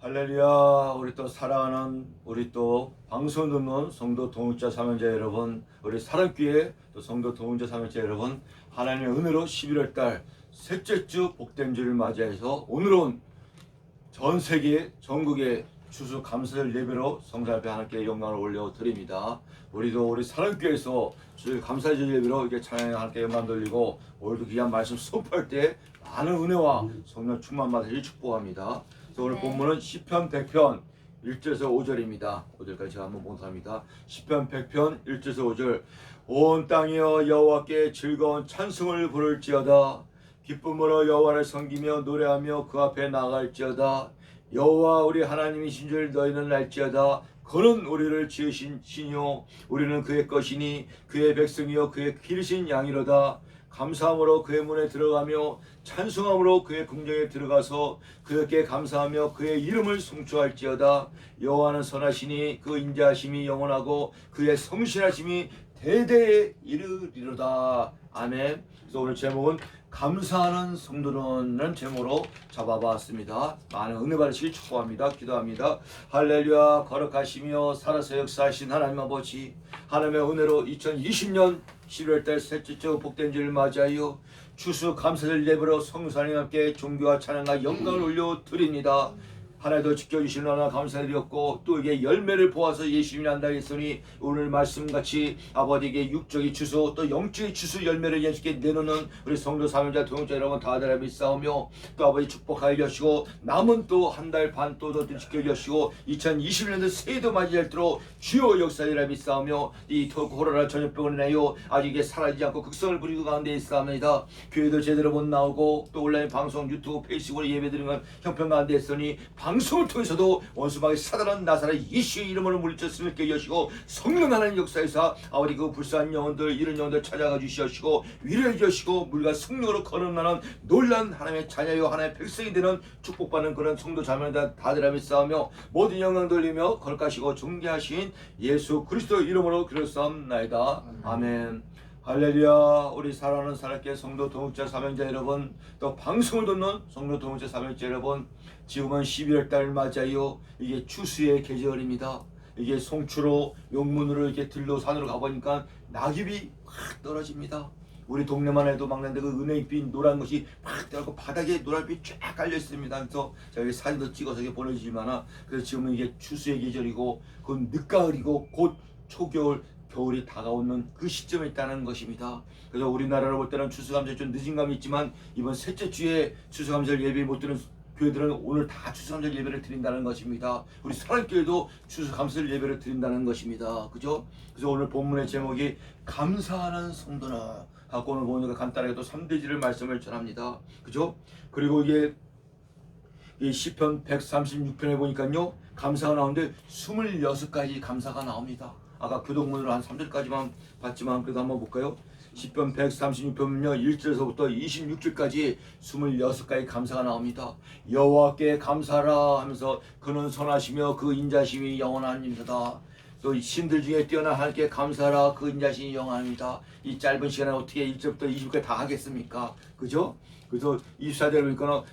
할렐루야. 우리 또 사랑하는 우리 또 방송 듣는 성도 동역자 사명자 여러분, 우리 사랑교회 또 성도 동역자 사명자 여러분, 하나님의 은혜로 11월 달 셋째 주 복된 주를 맞이해서 오늘은 전 세계 전국의 추수 감사절 예배로 성사 앞에 하나님께 영광을 올려드립니다. 우리도 우리 사랑교회에서 주일 감사절 예배로 이렇게 찬양에 하나님께 영광 돌리고, 오늘도 귀한 말씀 수업할 때 많은 은혜와 성령 충만 받으시길 축복합니다. 그래서 오늘 본문은 시편 100편 1절에서 5절입니다. 5절까지 제가 한번 봉독합니다. 시편 100편 1절에서 5절. 온 땅이여 여호와께 즐거운 찬송을 부를지어다. 기쁨으로 여호와를 섬기며 노래하며 그 앞에 나갈지어다. 여호와 우리 하나님이신 줄 너희는 알지어다. 그는 우리를 지으신 신이요 우리는 그의 것이니 그의 백성이요 그의 기르신 양이로다. 감사함으로 그의 문에 들어가며 찬송함으로 그의 궁정에 들어가서 그에게 감사하며 그의 이름을 송축할지어다. 여호와는 선하시니 그 인자하심이 영원하고 그의 성실하심이 대대에 이르리로다. 아멘. 그래서 오늘 제목은 감사하는 성도는 제목으로 잡아봤습니다. 많은 은혜 받으시길 축복합니다. 기도합니다. 할렐루야. 거룩하시며 살아서 역사하신 하나님 아버지, 하나님의 은혜로 2020년 11월달 셋째 주 복된 주를 맞이하여 추수 감사절 예배로 성사님 함께 종교와 찬양과 영광을 올려드립니다. 하나님도 지켜주시는 하나 감사드렸고, 또 이게 열매를 보아서 예수님이 난다 했으니 오늘 말씀같이 아버지에게 육적인 추수 또 영적인 추수 열매를 예수께 내놓는 우리 성도 사명자 동역자 여러분 다들 믿사오며, 또 아버지 축복하여 주시고 남은 또 한 달 반 또 지켜주시고 2021년도 새해도 맞이할 때로 주요 역사이라 믿사오며, 이 코로나 전염병을 인하여 아직 이게 사라지지 않고 극성을 부리고 가운데 있사옵니다. 교회도 제대로 못 나오고 또 온라인 방송 유튜브 페이스북으로 예배드리는 형편 가운데 있으니 방송을 통해서도 원수마귀 사단은 나사렛 예수의 이름으로 물리쳤음을 깨주시고, 성령 하나님 역사에서 아버지 그 불쌍한 영혼들 이런 영혼들 찾아가 주시옵시고 위로해 주시고, 물과 성령으로 거듭나는 놀란 하나님의 자녀요 하나님의 백성이 되는 축복받는 그런 성도 자매들 다들 믿사오며, 모든 영광 돌리며 거룩하시고 존귀하신 예수 그리스도 이름으로 기도하옵나이다. 아멘. 할렐루야. 우리 사랑하는 사랑께 성도 동역자 사명자 여러분, 또 방송을 듣는 성도 동역자 사명자 여러분, 지금은 11월달 맞아요. 이게 추수의 계절입니다. 이게 송추로 용문으로 이렇게 들로 산으로 가보니까 낙엽이 확 떨어집니다. 우리 동네만 해도 막는데 그 은행빛 노란 것이 팍 떨고 바닥에 노란빛 쫙 깔려 있습니다. 그래서 제가 사진도 찍어서 보내주지만, 그래서 지금은 이게 추수의 계절이고 곧 늦가을이고 곧 초겨울 겨울이 다가오는 그 시점에 있다는 것입니다. 그래서 우리나라로 볼 때는 추수감사절 좀 늦은 감이 있지만, 이번 셋째 주에 추수감사절 예배 못 드는 교회들은 오늘 다 추수감사절 예배를 드린다는 것입니다. 우리 사랑교회도 추수감사절 예배를 드린다는 것입니다. 그죠? 그래서 오늘 본문의 제목이 감사하는 성도나 갖고 오늘 보니까 간단하게 또 3대지를 말씀을 전합니다. 그죠? 그리고 이게 이 시편 136편에 보니까요, 감사가 나오는데 26가지 감사가 나옵니다. 아까 교독문으로 한 3절까지만 봤지만 그래도 한번 볼까요? 시편 136편은요 1절에서부터 26절까지 26가지 감사가 나옵니다. 여호와께 감사하라 하면서 그는 선하시며 그 인자심이 영원한 임사다. 또 신들 중에 뛰어난 하나님께 감사하라, 그 인자심이 영원합니다. 이 짧은 시간에 어떻게 1절부터 20절까지 다 하겠습니까? 그죠? 그래서 24절에 보니까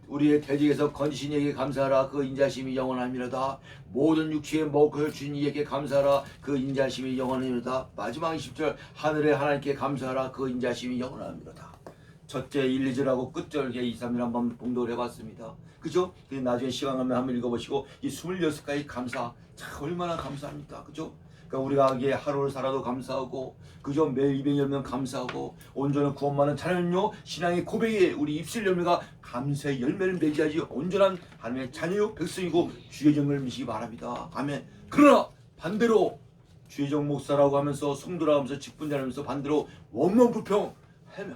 우리의 대적에서 건지신 이에게 감사하라, 그 인자심이 영원함이로다. 모든 육체의 먹을 것을 주신 이에게 감사하라, 그 인자심이 영원함이로다. 마지막 20절 하늘의 하나님께 감사하라, 그 인자심이 영원함이로다. 첫째 1, 2절하고 끝절에 2, 3절 한번 봉독을 해봤습니다. 그죠? 나중에 시간 나면 한번 읽어보시고, 이 26가지 감사 참 얼마나 감사합니까? 그죠? 그러니까 우리가 이게 하루를 살아도 감사하고, 그죠? 매일 입에 열면 감사하고, 온전한 구원만은 자녀요 신앙의 고백에 우리 입술 열매가 감사의 열매를 맺어야지 온전한 하나님의 자녀요 백성이고 주의 정을 미시기 바랍니다. 아멘. 그러나 반대로 주의정 목사라고 하면서 성도라고 하면서 직분자라면서 반대로 원망 불평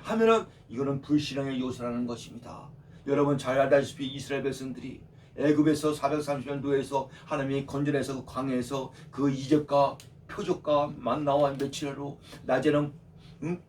하면은 이거는 불신앙의 요소라는 것입니다. 여러분 잘 알다시피 이스라엘 백성들이 애굽에서 430년 노예에서 하나님이 건져내서 그 광야에서 그 이적과 표적과 만나와 며칠로 낮에는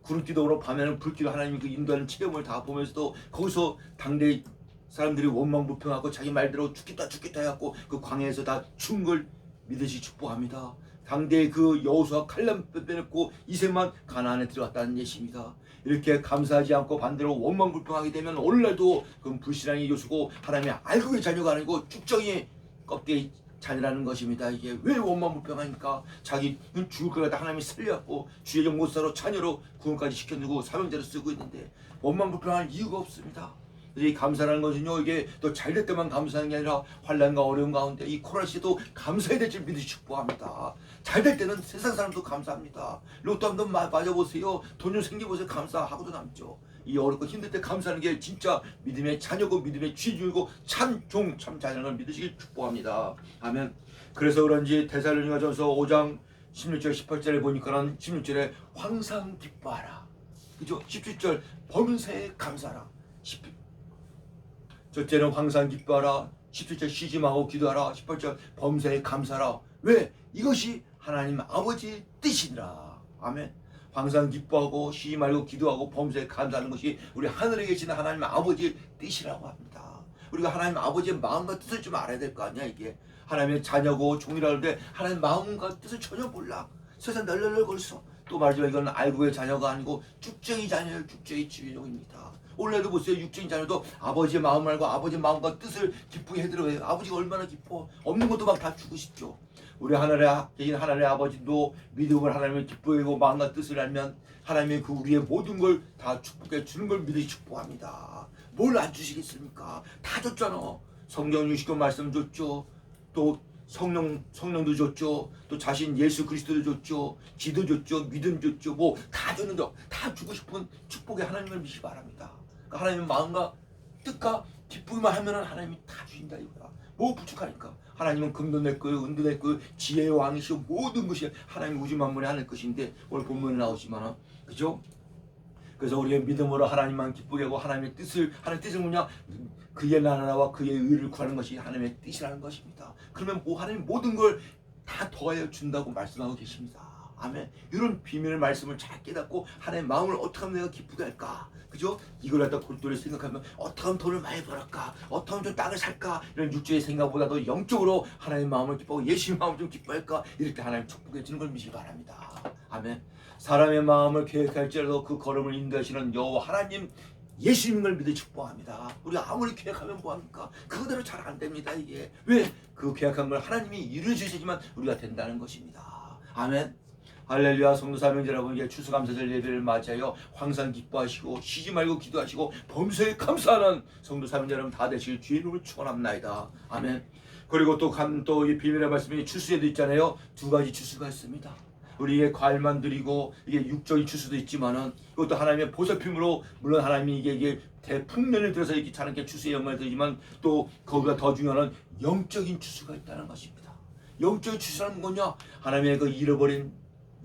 구름기도 오고 밤에는 불기도 하나님이 그 인도하는 체험을 다 보면서도 거기서 당대 사람들이 원망불평하고 자기 말대로 죽겠다 해갖고 그 광야에서 다 죽은 걸 믿으시 축복합니다. 당대의 그 여호수아 칼람 빼놓고 이세만 가나안에 들어갔다는 예시입니다. 이렇게 감사하지 않고 반대로 원망불평하게 되면 오늘날도 그건 불신앙의 요소고 하나님의 알고의 자녀가 아니고 쭉정이 껍데기 자녀라는 것입니다. 이게 왜 원망불평하니까 자기는 죽을 거다 하나님이 살려갖고 주의 종 못사로 자녀로 구원까지 시켜주고 사명자로 쓰고 있는데 원망불평할 이유가 없습니다. 이 감사라는 것은요, 이게 또 잘 될 때만 감사하는 게 아니라 환난과 어려움 가운데 이 코로나 시대도 감사해야 될 줄 믿으시 축복합니다. 잘 될 때는 세상 사람도 감사합니다. 로또 한번 맞아보세요. 돈 좀 생겨보세요. 감사하고도 남죠. 이 어렵고 힘들 때 감사하는 게 진짜 믿음의 자녀고 믿음의 취중이고 참 종, 참 자녀를 걸 믿으시길 축복합니다. 아멘. 그래서 그런지 데살로니가전서 5장 16절 18절에 보니까는 16절에 항상 기뻐하라. 그죠? 17절 범사에 감사하라. 첫째는 항상 기뻐하라. 17절 쉬지 말고 기도하라. 18절 범사에 감사하라. 왜? 이것이 하나님 아버지의 뜻이니라. 아멘. 항상 기뻐하고 쉬지 말고 기도하고 범사에 감사하는 것이 우리 하늘에 계시는 하나님 아버지의 뜻이라고 합니다. 우리가 하나님 아버지의 마음과 뜻을 좀 알아야 될 거 아니야. 이게 하나님의 자녀고 종이라고 하는데 하나님 마음과 뜻을 전혀 몰라. 세상 널널널 걸써. 또 말하지만 이건 알고의 자녀가 아니고 쭉정이 자녀예요. 쭉정이 주인공입니다. 오늘날도 보세요. 육정이 자녀도 아버지의 마음을 알고 아버지의 마음과 뜻을 기쁘게 해드려요. 아버지가 얼마나 기뻐. 없는 것도 막 다 주고 싶죠. 우리 하늘에 계신 하나님의 아버지도 믿음을 하나님을 기뻐하고 마음과 뜻을 알면 하나님의 그 우리의 모든 걸 다 축복해 주는 걸 믿으시 축복합니다. 뭘 안 주시겠습니까? 다 줬잖아. 성경 60권 말씀 줬죠. 또 성령도 줬죠. 또 자신 예수 그리스도도 줬죠. 기도 줬죠. 믿음 줬죠. 뭐 다 줬는데 다 주고 싶은 축복의 하나님을 믿으시 바랍니다. 그러니까 하나님의 마음과 뜻과 기쁘기만 하면은 하나님이 다 주신다 이거야. 뭐 부족하니까. 하나님은 금도 낼 거예요, 은도 낼 거예요, 지혜의 왕이시오. 모든 것이 하나님 우주 만물에 하늘 것인데 오늘 본문에 나오지만은 그죠? 그래서 우리의 믿음으로 하나님만 기쁘게 하고 하나님의 뜻을 하나님의 뜻은 뭐냐? 그의 나라와 그의 의를 구하는 것이 하나님의 뜻이라는 것입니다. 그러면 뭐 하나님 모든 걸 다 더하여 준다고 말씀하고 계십니다. 아멘. 이런 비밀의 말씀을 잘 깨닫고 하나님의 마음을 어떻게 하면 내가 기쁘게 할까? 그죠? 이걸 갖다 골똘히 생각하면 어떻게 하면 돈을 많이 벌을까? 어떻게 하면 좀 땅을 살까? 이런 육체의 생각보다도 영적으로 하나님의 마음을 기뻐하고 예수의 마음을 좀 기뻐할까? 이렇게 하나님 축복해 주는 걸 믿으시기 바랍니다. 아멘. 사람의 마음을 계획할지라도 그 걸음을 인도하시는 여호와 하나님 예수님을 믿어 축복합니다. 우리가 아무리 계획하면 뭐합니까? 그대로 잘 안 됩니다. 이게 왜? 그 계획한 걸 하나님이 이루어주시지만 우리가 된다는 것입니다. 아멘. 할렐루야. 성도 사명자 여러분, 이제 추수감사절 예배를 맞이하여 항상 기뻐하시고 쉬지 말고 기도하시고 범사에 감사하는 성도 사명자 여러분 다 되시길 주의 이름으로 축원합니다. 아멘. 그리고 또 이 비밀의 말씀이 추수에도 있잖아요. 두 가지 추수가 있습니다. 우리의 과일만 드리고 이게 육적인 추수도 있지만은 이것도 하나님의 보살핌으로 물론 하나님이 이게 대풍년을 들어서 이렇게 자라게 추수의 영광을 드리지만 또 거기가 더 중요한 영적인 추수가 있다는 것입니다. 영적인 추수라는 뭐냐? 하나님의 그 잃어버린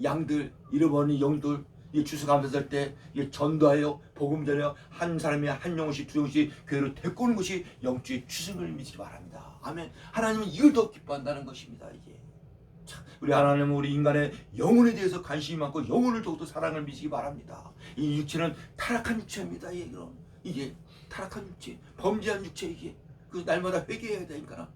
양들, 잃어버린 영들, 이 추수감사절 때 이게 전도하여 복음 전하여 한 사람이 한 영혼씩 두 영혼씩 교회로 데리고 오는 것이 영적인 추수인 걸 믿으시기 바랍니다. 아멘. 하나님은 이걸 더 기뻐한다는 것입니다. 이게 우리 하나님은 우리 인간의 영혼에 대해서 관심이 많고 영혼을 더욱더 사랑을 미시기 바랍니다. 이 육체는 타락한 육체입니다. 이게 타락한 육체, 범죄한 육체 이게 그 날마다 회개해야 되니까.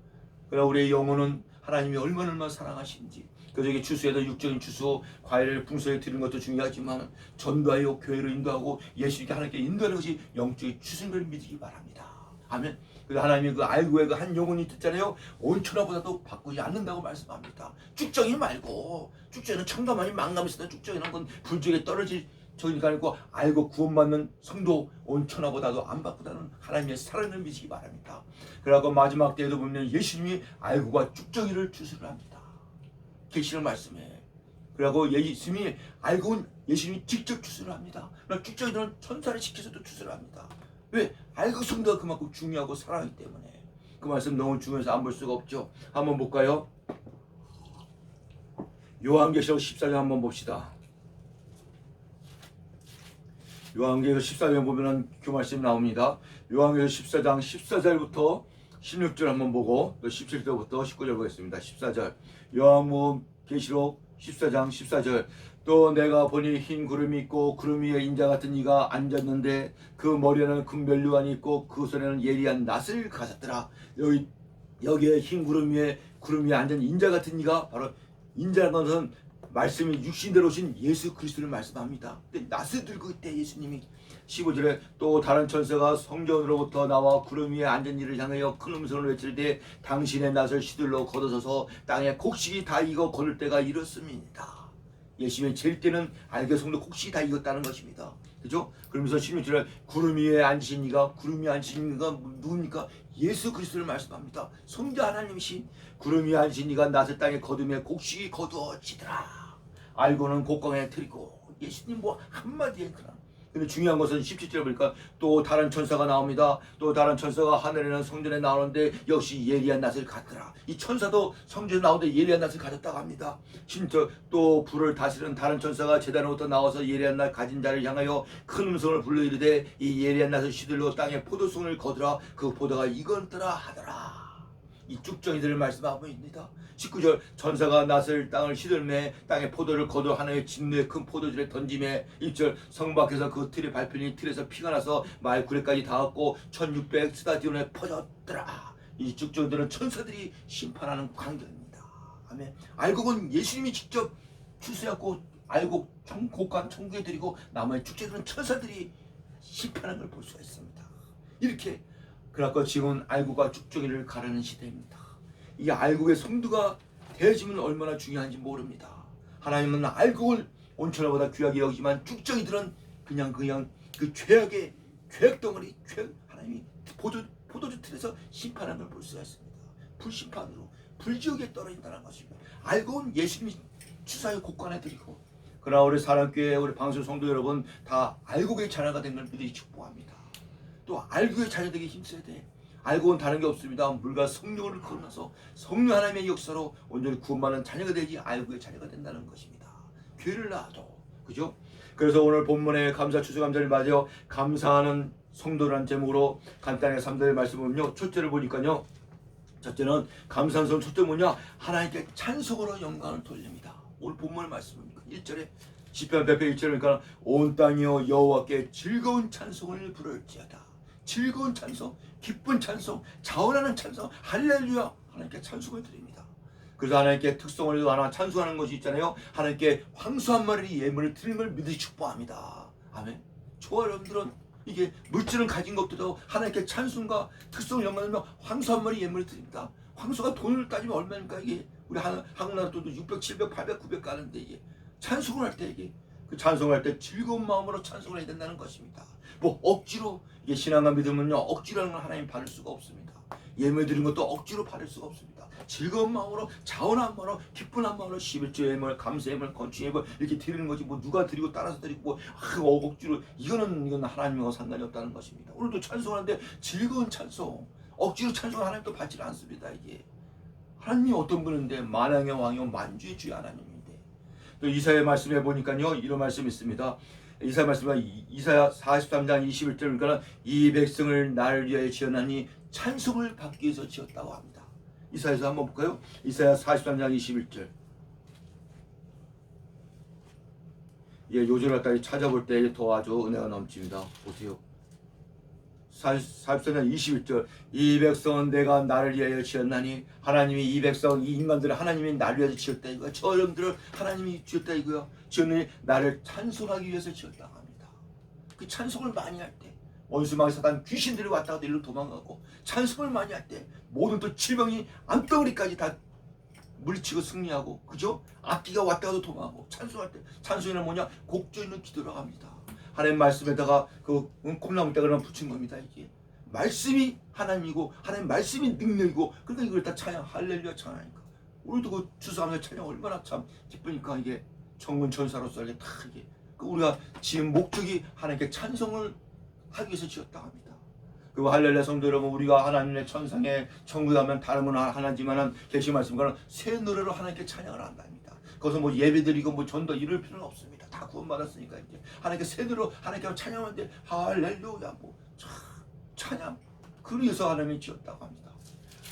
그러나 우리의 영혼은 하나님이 얼마나 사랑하시는지. 그래서 이게 추수에도 육적인 추수, 과일을 풍성하게 드리는 것도 중요하지만 전도하여 교회를 인도하고 예수님께 하나님께 인도하는 것이 영적인 추수인 걸 믿으시기 바랍니다. 아멘. 그래서 하나님이 그 알고의 그 한 영혼이 듣잖아요. 온 천하보다도 바꾸지 않는다고 말씀합니다. 쭉정이 말고, 쭉정이는 청담하니 망감이 있었던 쭉정이는 건 불적에 떨어질 저기가 아니고 알고 구원받는 성도 온 천하보다도 안 바꾸다는 하나님의 사랑을 믿으시기 바랍니다. 그러고 마지막 때에도 보면 예수님이 알고가 쭉정이를 추수를 합니다. 계시는 말씀에. 그리고 예수님이 알고는 예수님이 직접 추수를 합니다. 그러나 쭉정이들은 천사를 시켜서도 추수를 합니다. 왜? 알고 성도가 그만큼 중요하고 사랑하기 때문에. 그 말씀 너무 중요해서 안 볼 수가 없죠. 한번 볼까요? 요한계시록 14장 한번 봅시다. 요한계시록 14장 보면은 그 말씀이 나옵니다. 요한계시록 14장 14절부터 16절 한번 보고 또 17절부터 19절 보겠습니다. 14절 요한계시록 14장 14절 또 내가 보니 흰 구름이 있고 구름 위에 인자 같은 이가 앉았는데 그 머리에는 금면류관이 있고 그 손에는 예리한 낫을 가졌더라. 여기에 흰 구름 위에 앉은 인자 같은 이가 바로 인자라는 것은 말씀이 육신대로 오신 예수 그리스도를 말씀합니다. 근데 낫을 들고 있대 예수님이. 15절에 또 다른 천사가 성전으로부터 나와 구름 위에 앉은 이를 향하여 큰 음성으로 외칠 때 당신의 낫을 시들로 걷어서서 땅에 곡식이 다 익어 거둘 때가 이렇습니다. 예수님의 제일 때는 알게 성도 곡식이 다 익었다는 것입니다. 그죠? 그러면서 16절에 구름 위에 앉으신 이가, 구름 위에 앉으신 이가 누굽니까? 예수 그리스도를 말씀합니다. 성자 하나님이신 구름 위에 앉으신 이가 낫을 땅에 거두며 곡식이 거두어지더라. 알고는 곡광에 드리고. 예수님 뭐 한마디에 그냥. 근데 중요한 것은 17절에 보니까 또 다른 천사가 나옵니다. 또 다른 천사가 하늘에는 성전에 나오는데 역시 예리한 낫을 갖더라. 이 천사도 성전에 나오는데 예리한 낫을 가졌다고 합니다. 심지어 또 불을 다스리는 다른 천사가 제단으로부터 나와서 예리한 낫 가진 자를 향하여 큰 음성을 불러 이르되 이 예리한 낫을 시들로 땅에 포도송을 거두라. 그 포도가 익었더라 하더라. 이 쭉정이들을 말씀하고 있습니다. 19절 천사가 낫을 땅을 시들매 땅에 포도를 거두 하나의 진노의 큰 포도줄에 던짐에 1절 성 밖에서 그 틀이 밟히니 틀에서 피가 나서 마을 구레까지 닿았고 1600 스타디온에 퍼졌더라. 이 쭉정이들은 천사들이 심판하는 광경입니다. 아멘. 알고 본 예수님이 직접 출세하고 알고 곡간 천국에 드리고 나머지 쭉정이들은 천사들이 심판하는 걸 볼 수가 있습니다. 이렇게 그래서 지금은 알곡과 쭉정이를 가르는 시대입니다. 이 알곡의 성도가 되어지면 얼마나 중요한지 모릅니다. 하나님은 알곡을 온천하보다 귀하게 여기지만 쭉정이들은 그냥 그 죄악의 죄악덩어리, 하나님이 포도주 틀에서 심판하는 걸 볼 수가 있습니다. 불심판으로 불지옥에 떨어진다는 것입니다. 알곡은 예수님이 추사의 곡관에 드리고, 그러나 우리 사랑교회 우리 방송 성도 여러분 다 알곡의 자녀가 된 걸 믿으시 축복합니다. 또 알곡의 자녀되기 힘써야 돼. 알곡은 다른 게 없습니다. 물과 성령을 거듭나서 성령 하나님의 역사로 온전히 구원받는 자녀가 되지 알곡의 자녀가 된다는 것입니다. 교회를 나와도 그죠? 그래서 오늘 본문에 감사 추수감사를 맞아 감사하는 성도라는 제목으로 간단하게 3절의 말씀은요. 첫째를 보니까요. 첫째는 감사한 성 첫째 뭐냐? 하나님께 찬송으로 영광을 돌립니다. 오늘 본문의 말씀입니다. 1절에 시편 100편 1절에 그러니까 온 땅이여 여호와께 즐거운 찬송을 부를지어다. 즐거운 찬송, 기쁜 찬송, 자원하는 찬송, 할렐루야. 하나님께 찬송을 드립니다. 그래서 하나님께 특성을 하나 찬송하는 것이 있잖아요. 하나님께 황소 한 마리 예물을 드리는 걸 믿으시 축복합니다. 아멘. 저와 여러분들은 이게 물질을 가진 것보다도 하나님께 찬송과 특성을 영광하며 황소 한 마리 예물을 드립니다. 황소가 돈을 따지면 얼마입니까? 이게 우리 한국 나라 돈도 600, 700, 800, 900 가는데 이게 찬송을 할 때 이게 그 찬송할 때 즐거운 마음으로 찬송을 해야 된다는 것입니다. 뭐 억지로 이게 신앙과 믿음은요 억지라는 걸 하나님 받을 수가 없습니다. 예물 드린 것도 억지로 받을 수가 없습니다. 즐거운 마음으로 자원한 마음으로 기쁜 마음으로 11조 예물, 감사 예물, 건축 예물 이렇게 드리는 거지 뭐 누가 드리고 따라서 드리고 뭐 억지로 이거는 하나님과 상관이 없다는 것입니다. 오늘도 찬송하는데 즐거운 찬송, 억지로 찬송 하나님도 받지 않습니다. 이게 하나님이 어떤 분인데 만왕의 왕이요 만주의 주의 하나님인데 또 이사야 말씀해 보니까요 이런 말씀이 있습니다. 이사야 말씀이 이사야 43장 21절 그러니까 이 백성을 나를 위하여 지었나니 찬송을 받기 위해서 지었다고 합니다. 이사야서 한번 볼까요? 이사야 43장 21절. 예, 요절을 갖다 찾아볼 때 더 아주 은혜가 넘칩니다. 보세요. 43장 21절. 이 백성은 내가 나를 위하여 지었나니 하나님이 이 백성 이 인간들을 하나님이 나를 위하여 지었다 이거야. 저 여러분들을 하나님이 지었다 이거야. 지었느니 나를 찬송하기 위해서 지었다고 합니다. 그 찬송을 많이 할 때 원수마귀 사단 귀신들이 왔다 갔다 일로 도망가고 찬송을 많이 할 때 모든 또 질병이 암덩어리까지 다 물리치고 승리하고 그죠? 악기가 왔다 가도 도망하고 찬송할 때 찬송이는 뭐냐? 곡조 있는 기도라고 합니다. 하나님 말씀에다가 그 콩나물 대가리만 붙인 겁니다. 이게 말씀이 하나님이고 하나님 말씀이 능력이고 그러니까 이걸 다 찬양 할렐루야 찬양하니까 우리도 그 추수감사 찬양 얼마나 참 기쁘니까 이게 천군 천사로서 이게 다 이게 우리가 지은 목적이 하나님께 찬송을 하기 위해서 지었다고 합니다. 그리고 할렐루야 성도 여러분 우리가 하나님의 천상에 천국에 가면 다름은 하나지만은 계시 말씀과는 새 노래로 하나님께 찬양을 한답니다. 거기서 뭐 예배드리고 뭐 전도 이럴 필요는 없습니다. 다 구원받았으니까 이제 하나님께 새 노래로 하나님께 찬양하는데 할렐루야 뭐 찬양 그래서 하나님이 지었다고 합니다.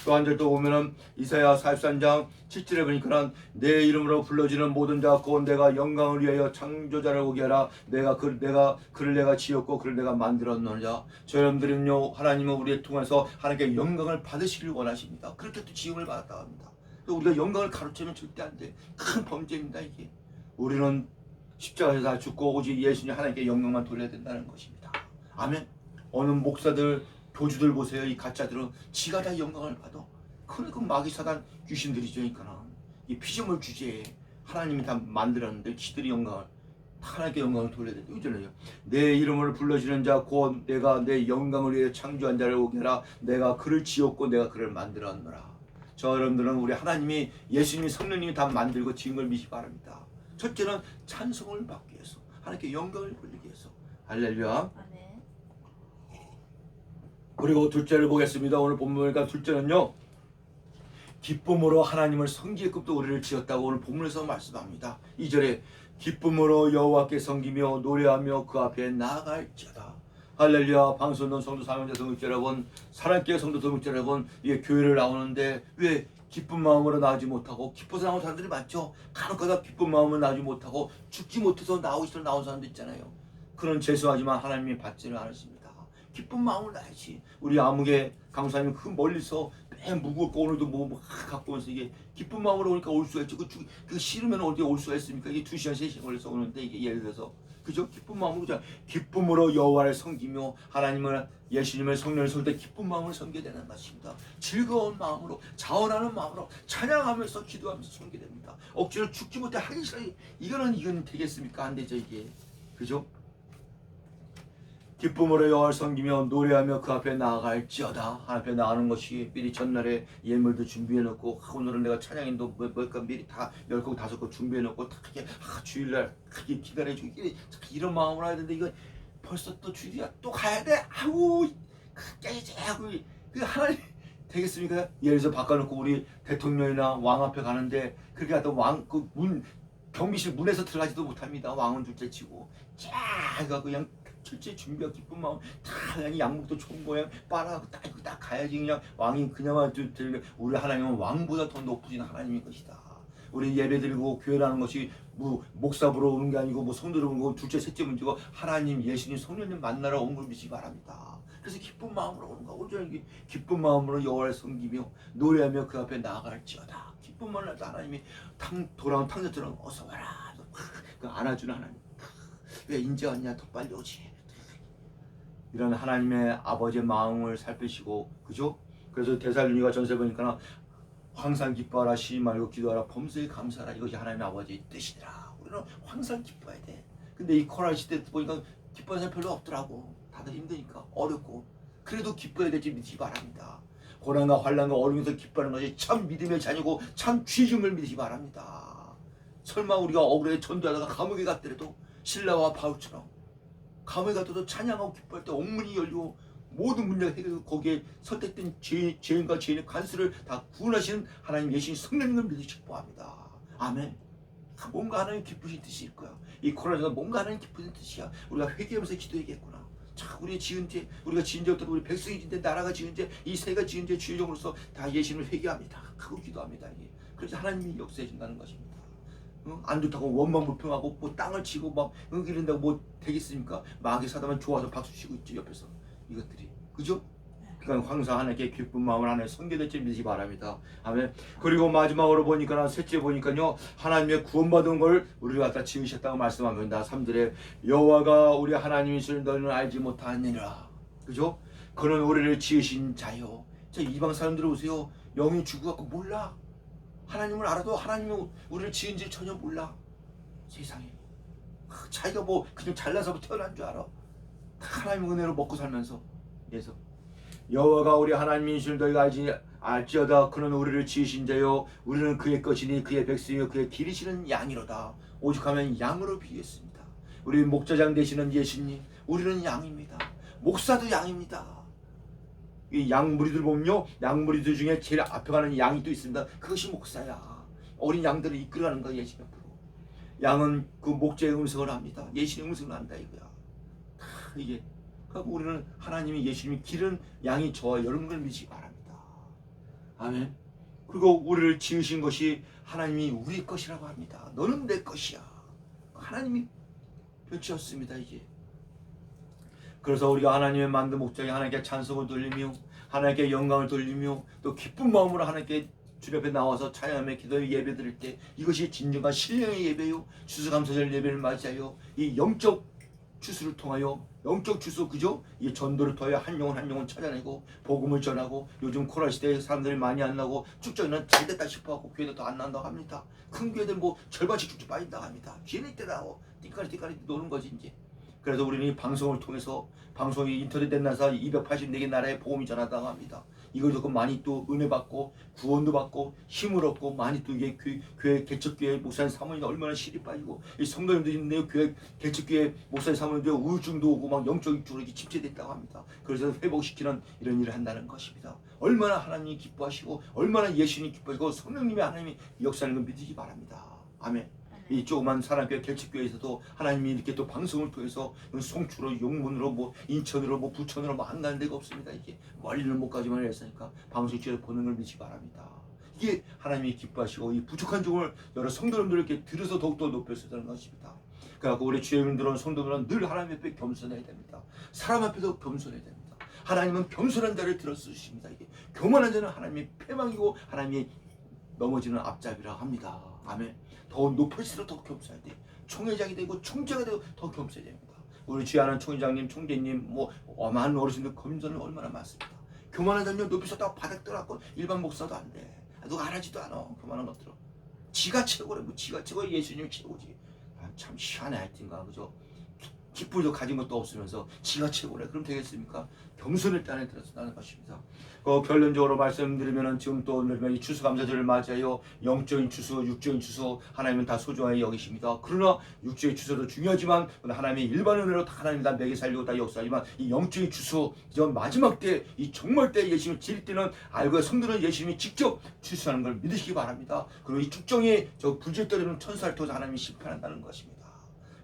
또 한 절 또 보면은 이사야 43장 7절에 보니까 내 이름으로 불러지는 모든 자 곧 내가 영광을 위하여 창조자를 오게 하라. 그를 내가 지었고 그를 내가 만들었느냐. 저 여러분들은요 하나님은 우리를 통해서 하나님께 영광을 받으시길 원하십니다. 그렇게 또 지음을 받았다고 합니다. 또 우리가 영광을 가로채면 절대 안 돼. 큰 범죄입니다 이게. 우리는 십자가에서 다 죽고 오직 예수님 하나님께 영광만 돌려야 된다는 것입니다. 아멘. 어느 목사들, 교주들 보세요. 이 가짜들은 지가 다 영광을 받아. 그러니까 마귀 사단 귀신들이죠. 그러니까 이 피조물 주제에 하나님이 다 만들었는데 지들이 영광을 하나님께 영광을 돌려야 된다. 이잖아요. 내 이름을 불러주는 자 곧 내가 내 영광을 위해 창조한 자를 오게 하라. 내가 그를 지었고 내가 그를 만들었노라. 저 여러분들은 우리 하나님이 예수님이 성령님이 다 만들고 지은 걸 믿기 바랍니다. 첫째는 찬송을 받기 위해서, 하나님께 영광을 돌리기 위해서. 할렐루야. 아멘. 그리고 둘째를 보겠습니다. 오늘 본문이니까 둘째는요, 기쁨으로 하나님을 섬기게끔 또 우리를 지었다고 오늘 본문에서 말씀합니다. 2절에 기쁨으로 여호와께 섬기며 노래하며 그 앞에 나아갈지어다. 할렐루야. 방송동 성도 사명자 성육자 여러분, 사랑교회 성도 성육자 여러분, 이게 교회를 나오는데 왜 기쁜 마음으로 나오지 못하고, 기뻐서 나오는 사람들이 많죠. 간혹가다 기쁜 마음으로 나오지 못하고 죽지 못해서 나오기 싫어 나오는 사람도 있잖아요. 그런 죄송하지만 하나님이 받지는 않으십니다. 기쁜 마음을 나야지. 우리 아무개 강사님 그 멀리서 매 무겁고 오늘도 뭐 갖고 오면서 이게 기쁜 마음으로 오니까 올 수가 있죠. 그 싫으면 어디에 올 수가 있습니까? 이게 2시간 3시간 걸려서 오는데, 이게 예를 들어서 그죠? 기쁜 마음으로, 그죠? 기쁨으로 여호와를 섬기며 하나님을, 예수님을, 성령을 섬길 때 기쁜 마음을 섬겨야 되는 것입니다. 즐거운 마음으로, 자원하는 마음으로 찬양하면서 기도하면서 섬기게 됩니다. 억지로 죽지 못해 하기 싫어. 이건 되겠습니까? 안 되죠, 이게. 그죠? 기쁨으로 여호와를 섬기며 노래하며 그 앞에 나아갈지어다. 앞에 나가는 것이 미리 전날에 예물도 준비해놓고, 오늘은 내가 찬양인도 몇곡 미리 다 10곡 5곡 준비해놓고 다 이렇게 주일날 크게 기다려주고 이런 마음으로 해야 되는데, 이거 벌써 또 주일이야 또 가야 돼. 아우 깨지 하고 그 하나님 되겠습니까? 예를 들어서 바꿔놓고 우리 대통령이나 왕 앞에 가는데 그렇게 하다 왕 그 문 경비실 문에서 들어가지도 못합니다. 왕은 둘째치고 쫙 해가 그냥 철저히 준비하고 기쁜 마음 다 그냥 양복도 좋은 모양 빨아가고 딱 가야지. 그냥 왕이 그냥만 들면 우리 하나님은 왕보다 더 높으신 하나님인 것이다. 우리 예배 드리고 교회라는 것이 뭐 목사 보러 오는 게 아니고 뭐 성도 보러 오는 거 둘째 셋째 문제고, 하나님 예수님 성령님 만나러 온 걸 믿으시기 바랍니다. 그래서 기쁜 마음으로 오는 거. 오늘 기쁜 마음으로 여호와를 섬기며 노래하며 그 앞에 나아갈지어다. 기쁜 마음으로 하나님이 돌아온 탕자처럼 어서 와라. 그 안아주는 하나님. 왜 인제 왔냐? 더 빨리 오지. 이런 하나님의 아버지의 마음을 살피시고, 그죠? 그래서 데살로니가 전서 보니까 항상 기뻐하라, 쉬지 말고 기도하라, 범사에 감사하라. 이것이 하나님의 아버지의 뜻이더라. 우리는 항상 기뻐해야 돼. 근데 이 코로나 시대 보니까 기뻐하는 사람 별로 없더라고. 다들 힘드니까, 어렵고. 그래도 기뻐해야 될지 믿으시기 바랍니다. 고난과 환난과 어려움에서 기뻐하는 것이 참 믿음의 자녀고 참 취중을 믿으시기 바랍니다. 설마 우리가 억울하게 전도하다가 감옥에 갔더라도 신라와 바울처럼 감옥에 갔더라도 찬양하고 기뻐할 때 옥문이 열리고 모든 문제가 해결되고 거기에 선택된 죄인과 죄인의 관수를 다 구원하시는 하나님 예수님 성령님을 믿으시기 바랍니다. 아멘. 뭔가 하나님 기쁘신 뜻일 거야. 이 코로나가 뭔가 하나님 기쁘신 뜻이야. 우리가 회개하면서 기도해야겠구나. 자, 우리가 지은 죄, 우리가 지은 죄부터 우리 백성이 지은 죄, 나라가 지은 죄, 이 세가 지은 죄 주의종으로서 다 예수님을 회개합니다. 하고 기도합니다. 이게. 그래서 하나님이 역사해 준다는 것입니다. 안 좋다고 원망 불평하고 뭐 땅을 치고 막 이런다고 뭐 되겠습니까? 마귀 사단만 좋아서 박수 치고 있지 옆에서. 이것들이, 그죠? 그러니까 항상 하나님께 기쁜 마음을 하나님 섬겨될 줄 믿으시기 바랍니다. 아멘. 그리고 마지막으로 보니까, 셋째 보니까요, 하나님의 구원받은 걸 우리가 갖다 지으셨다고 말씀합니다. 3절에 여호와가 우리 하나님이시를 너희는 알지 못하느니라. 그죠? 그는 우리를 지으신 자요. 자, 이방 사람들 오세요. 영이 죽어갖고 몰라. 하나님을 알아도 하나님이 우리를 지은지 전혀 몰라. 세상에. 자기가 뭐 그냥 잘나서 태어난 줄 알아. 하나님의 은혜로 먹고 살면서. 그래서 여호와가 우리 하나님인 줄 너희가 알지어다. 그는 우리를 지으신 자요 우리는 그의 것이니 그의 백성이요 그의 기르시는 양이로다. 오죽하면 양으로 비유했습니다. 우리 목자장 되시는 예수님, 우리는 양입니다. 목사도 양입니다. 이 양무리들 보면요, 양무리들 중에 제일 앞에 가는 양이 또 있습니다. 그것이 목사야. 어린 양들을 이끌어가는 거야. 예수님 앞으로. 양은 그 목자의 음성을 합니다. 예수님의 음성을 한다 이거야. 다 이게. 그리고 우리는 하나님이 예수님이 기른 양이 저와 여러분을 믿으시기 바랍니다. 아멘. 그리고 우리를 지으신 것이 하나님이 우리 것이라고 합니다. 너는 내 것이야. 하나님이 펼치었습니다. 이게. 그래서 우리가 하나님의 만든 목적이 하나님께 찬송을 돌리며 하나님께 영광을 돌리며 또 기쁜 마음으로 하나님께 주님 앞에 나와서 찬양하며 기도의 예배 드릴 때 이것이 진정한 신령의 예배요, 추수감사절 예배를 맞이하여 이 영적 추수를 통하여, 영적 추수, 그죠? 이 전도를 통하여 한 영혼 한 영혼 찾아내고 복음을 전하고, 요즘 코로나 시대에 사람들이 많이 안 나고 축전은 잘 됐다 싶어하고 교회도 더 안 난다고 합니다. 큰 교회들 뭐 절반씩 축전 빠진다고 합니다. 기회는 때라고 띠까리 노는 거지 이제. 그래서 우리는 이 방송을 통해서, 방송이 인터넷 된나서 284개 나라에 복음이 전하다고 합니다. 이걸 듣고 많이 또 은혜 받고 구원도 받고 힘을 얻고, 많이 또 이게 교회 개척교회 목사님 사모님 얼마나 실이 빠지고, 이 성도님들이 있네요. 교회 개척교회 목사님 사모님들 우울증도 오고 막 영적인 쪽으로 이렇게 침체됐다고 합니다. 그래서 회복시키는 이런 일을 한다는 것입니다. 얼마나 하나님이 기뻐하시고 얼마나 예수님이 기뻐하시고 성령님이 하나님이 역사하는 걸 믿으시기 바랍니다. 아멘. 이 조그만 사랑교회 개척교회에서도 하나님이 이렇게 또 방송을 통해서 송추로, 용문으로, 뭐 인천으로, 뭐 부천으로 뭐 안 가는 데가 없습니다. 이게 멀리는 못 가지만 했으니까 방송을 보는 걸 믿지 바랍니다. 이게 하나님이 기뻐하시고 이 부족한 종을 여러 성도님들에게 들어서 더욱더 높여서는 것입니다. 그래서 우리 주의 믿는 성도들은 늘 하나님 앞에 겸손해야 됩니다. 사람 앞에도 겸손해야 됩니다. 하나님은 겸손한 자를 들어주십니다. 이게 교만한 자는 하나님의 패망이고 하나님이 넘어지는 앞잡이라 합니다. 아멘. 더 높을수록 더 겸손해야 돼. 총회장이 되고 총재가 되고 더 겸손해야 됩니다. 우리 주의하는 총회장님, 총재님, 뭐 많은 어르신들 겸손은 얼마나 많습니다. 교만한 자는 높이 섰다가 바닥 떠났고 일반 목사도 안 돼. 누가 알아지도 않아. 교만한 것들은. 지가 최고래. 뭐 지가 최고, 예수님이 최고지. 참 희한해 하여튼가, 그죠? 기쁨도 가진 것도 없으면서 지가 최고래. 그럼 되겠습니까? 겸손을 따내 들었다는 것입니다. 결론적으로 말씀드리면은 지금 또 오늘 이 추수감사절을 맞이하여 영적인 추수, 육적인 추수 하나님은 다 소중하게 여기십니다. 그러나 육적인 추수도 중요하지만 하나님의 일반 은혜로 다 하나님이 다 매개 살리고 다 역사하지만 이 영적인 추수, 저 마지막 때, 이 정말 때 예수님이 질 때는 알고 성도는 예수님이 직접 추수하는 걸 믿으시기 바랍니다. 그리고 이 축정에 저 불질 떨리는 천사를 통해서 하나님이 심판한다는 것입니다.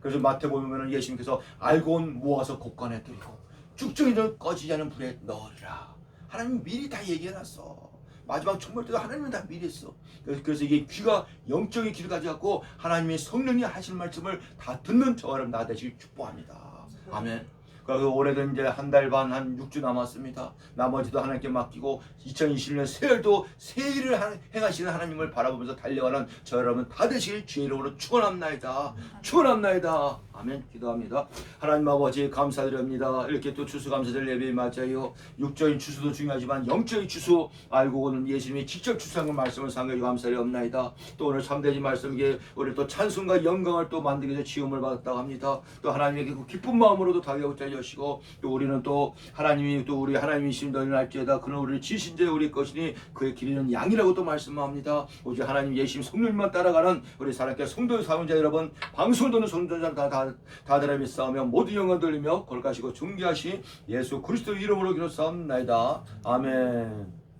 그래서 마태복음 보면 예수님께서 알고 온 모아서 곳간에 드리고 쭉쭉이는 꺼지지 않은 불에 넣으리라. 하나님 미리 다 얘기해놨어. 마지막 총벌 때도 하나님은 다 미리 했어. 그래서 이게 귀가, 영적인 귀를 가져갖고 하나님의 성령이 하실 말씀을 다 듣는 저와 여러분 나 되시길 축복합니다. 아멘. 그래서 올해는 이제 한 달 반, 한 6주 남았습니다. 나머지도 하나님께 맡기고 2021년 새해도 새 일을 행하시는 하나님을 바라보면서 달려가는 저 여러분 다 되시길 주의 이름으로 축원합나이다. 축원합나이다. 아멘. 기도합니다. 하나님 아버지 감사드립니다. 이렇게 또 추수감사절 예배에 맞아요. 육적인 추수도 중요하지만 영적인 추수 알고는 예수님이 직접 추수한 것 말씀을 상하여 감사드립니다. 또 오늘 참되지 말씀에 우리 또 찬송과 영광을 또 만들기 위해서 지음을 받았다고 합니다. 또 하나님에게 그 기쁜 마음으로도 다가오자 여시고, 또 우리는 또 하나님이 또 우리 하나님이신 너희는 알지어다 그는 우리를 지신 자 우리 것이니 그의 길이는 양이라고 또 말씀합니다. 오직 하나님 예수님 성령님만 따라가는 우리 사랑께 성도 사명자 여러분, 방송을 듣는 성도자 다 드라미 싸우며 모든 영광 돌리며 거룩하시고 존귀하신 예수 그리스도 이름으로 기도하옵나이다. 아멘.